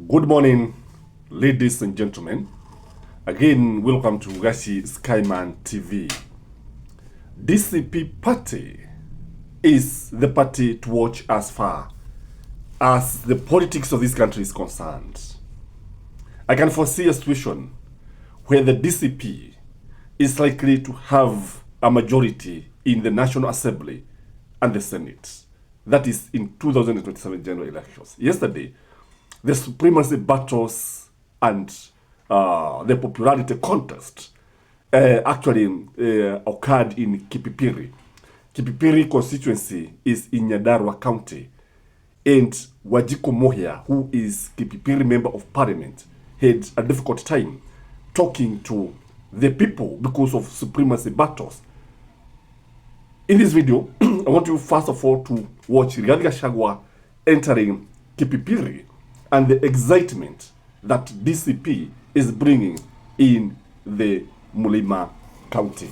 Good morning, ladies and gentlemen. Again, welcome to Gashi Skyman TV. DCP party is the party to watch as far as the politics of this country is concerned. I can foresee a situation where the DCP is likely to have a majority in the National Assembly and the Senate. That is in 2027 general elections. Yesterday, the supremacy battles and the popularity contest actually occurred in Kipipiri. Kipipiri constituency is in Nyandarua County, and Wajiko Mohia, who is Kipipiri Member of Parliament, had a difficult time talking to the people because of supremacy battles. In this video, I want you first of all to watch Gachagua entering Kipipiri and the excitement that DCP is bringing in the Mulima County.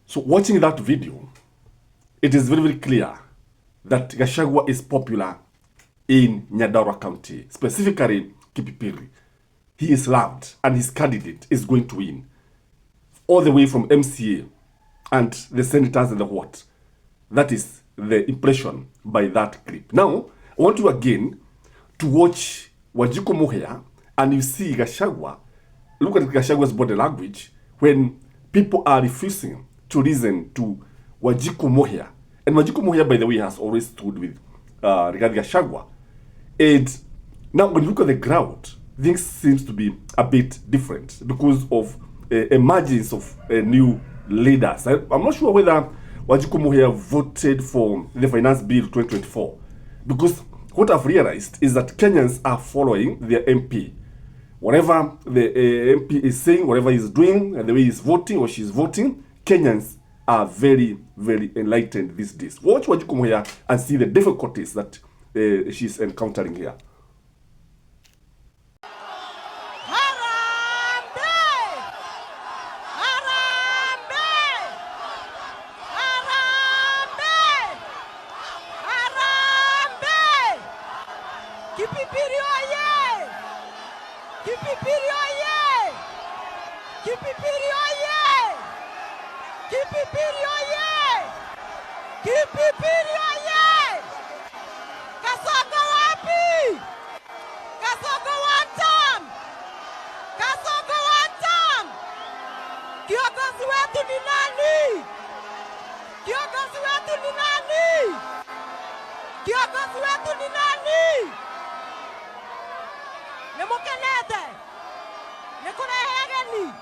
So watching that video, it is very, very clear that Gachagua is popular in Nyandarua County, specifically Kipipiri. He is loved and his candidate is going to win. All the way from MCA and the senators and the what. That is the impression by that clip. Now, I want you again to watch Wajiko Mohia and you see Gachagua. Look at Gachagua's body language when people are refusing to listen to Wajiko Mohia. And Wajiko Mohia, by the way, has always stood with regarding Gachagua. And now when you look at the ground, things seems to be a bit different because of emergence of new leaders. I'm not sure whether Wajiko Mohia voted for the Finance Bill 2024, because what I've realized is that Kenyans are following their MP. Whatever the MP is saying, whatever he's doing, and the way he's voting or she's voting, Kenyans are very, very enlightened these days. Watch Wajiko Mohia and see the difficulties that she's encountering here. Kipipiri oye! Kipipiri oye! Kipipiri oye! Kipipiri oye! Kipipiri oye! Kasongo wapi? Kasongo watam! Kasongo watam! Kiongozi wetu ni nani? Kiongozi wetu ni nani? Kiongozi wetu ni nani? Nemukenete! Nekurehegeni!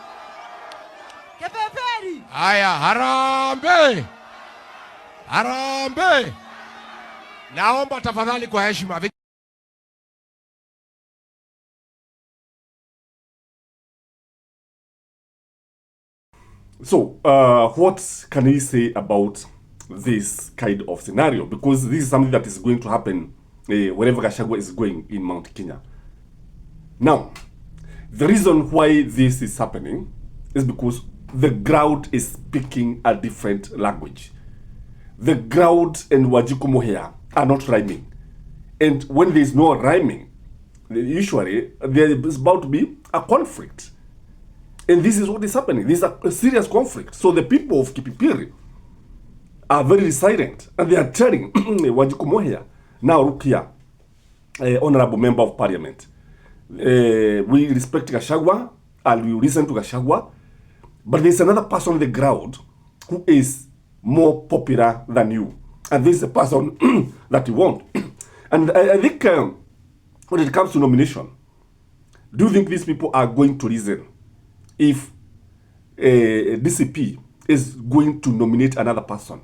Kipipiri! Aya, harambe! Harambe! Naomba tafadhali kwa heshima. So, what can we say about this kind of scenario? Because this is something that is going to happen wherever Gachagua is going in Mount Kenya. Now, the reason why this is happening is because the ground is speaking a different language. The ground and Wajiko Mohia are not rhyming. And when there is no rhyming, usually there is about to be a conflict. And this is what is happening. This is a serious conflict. So the people of Kipipiri are very silent and they are telling Wajiko Mohia, now look here, Honorable Member of Parliament, we respect Gachagua and we listen to Gachagua, but there's another person on the ground who is more popular than you. And this is the person that you want. And I think when it comes to nomination, do you think these people are going to listen if DCP is going to nominate another person?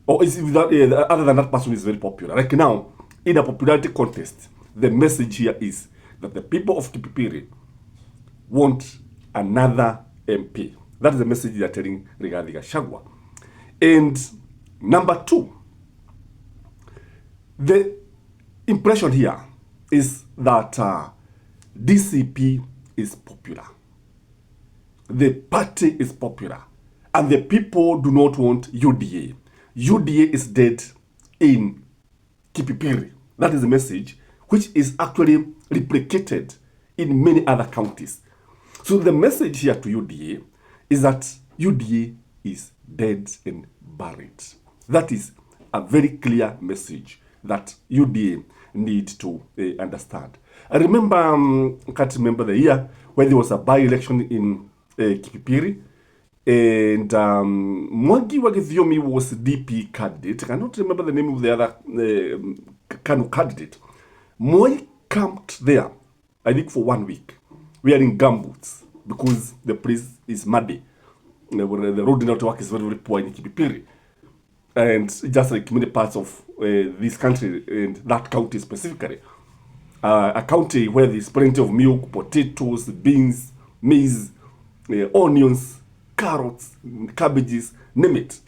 Or is it that, other than that person is very popular? Like now, in a popularity contest, the message here is that the people of Kipipiri want another MP. That is the message they are telling regarding Gachagua. And Number two, the impression here is that DCP is popular. The party is popular. And the people do not want UDA. UDA is dead in Kipipiri. That is the message, which is actually replicated in many other counties. So the message here to UDA is that UDA is dead and buried. That is a very clear message that UDA need to understand. I remember, I can't remember the year when there was a by-election in Kipipiri, and Mwangi Wagithiomi was DP candidate. I cannot remember the name of the other Kanu candidate. Moi camped there, I think for 1 week, wearing gumboots because the place is muddy. The road network is very, very poor in Kipipiri. And just like many parts of this country and that county specifically, a county where there's plenty of milk, potatoes, beans, maize, onions, carrots, cabbages, name it.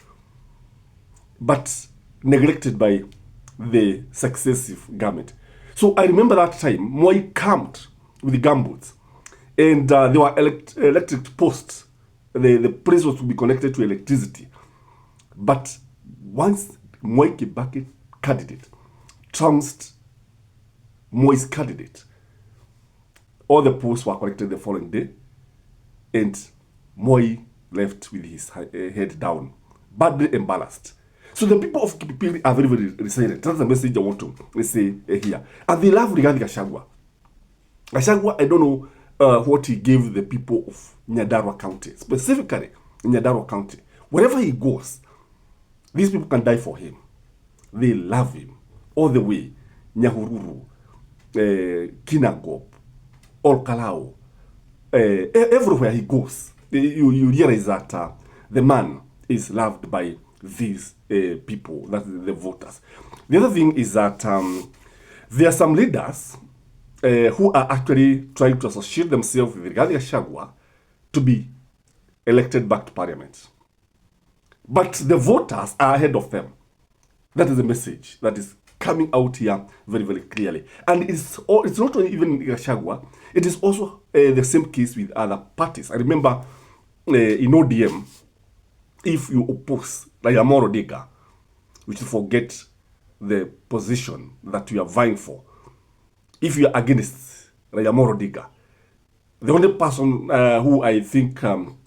But neglected by the successive government. So I remember that time, Moi camped with the gumboots, and there were electric posts. The place was to be connected to electricity. But once Moi Kibaki candidate trounced Moi's candidate, all the posts were connected the following day, and Moi left with his head down, badly embarrassed. So the people of Kipipiri are very, very resilient. That's the message I want to say here. And they love Rigathi Gachagua. Gachagua, I don't know what he gave the people of Nyandarua County, specifically in Nyandarua County. Wherever he goes, these people can die for him. They love him all the way. Nyahururu, Kinangop, Olkalao, everywhere he goes, you realize that the man is loved by these people, that is the voters. The other thing is that there are some leaders who are actually trying to associate themselves with Rigathi Gachagua to be elected back to parliament. But the voters are ahead of them. That is the message that is coming out here very, very clearly. And it's not only even Gachagua, it is also the same case with other parties. I remember in ODM, if you oppose Raila Odinga, which you forget the position that you are vying for, if you are against Raila Odinga, the only person who I think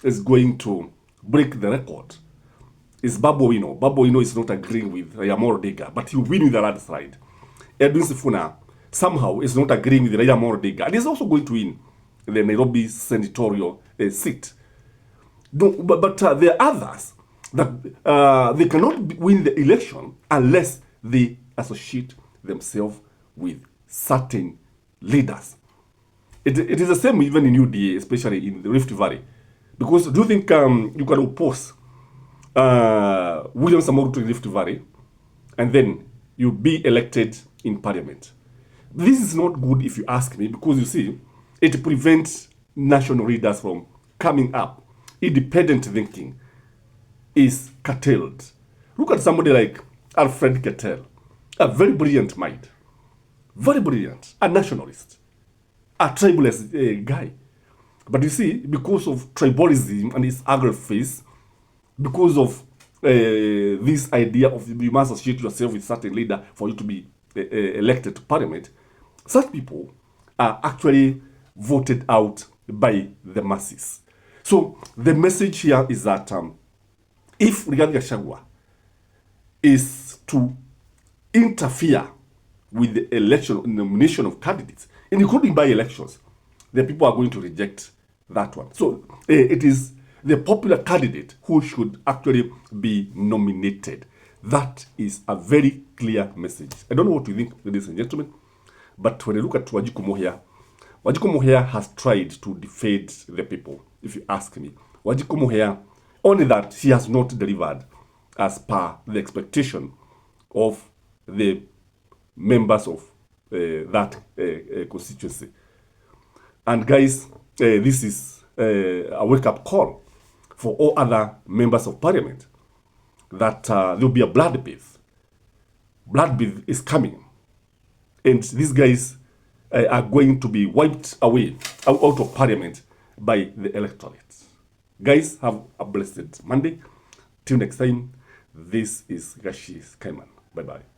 is going to break the record is Babu Owino. Babu Owino is not agreeing with Raila Odinga, but he will win with the landslide. Edwin Sifuna somehow is not agreeing with Raila Odinga, and he's also going to win the Nairobi senatorial seat. But there are others that they cannot win the election unless they associate themselves with certain leaders. It is the same even in UDA, especially in the Rift Valley. Because do you think you can oppose William Samoei to Rift Valley and then you be elected in parliament? This is not good if you ask me, because you see, it prevents national leaders from coming up. Independent thinking is curtailed. Look at somebody like Alfred Kettel, a very brilliant mind, very brilliant, a nationalist, a tribalist guy. But you see, because of tribalism and his ugly face, because of this idea of you must associate yourself with certain leader for you to be elected to parliament, such people are actually voted out by the masses. So the message here is that if Rigathi Gachagua is to interfere with the election and nomination of candidates, including by elections, the people are going to reject that one. So it is the popular candidate who should actually be nominated. That is a very clear message. I don't know what you think, ladies and gentlemen, but when I look at Wanjiku Mohia has tried to defend the people, if you ask me. Wanjiku Mohia, only that she has not delivered as per the expectation of the members of that constituency. And guys, this is a wake-up call for all other members of parliament that there will be a blood bath. Blood bath is coming. And these guys are going to be wiped away out of parliament by the electorate. Guys, have a blessed Monday. Till next time, this is Gashi Kaiman. Bye-bye.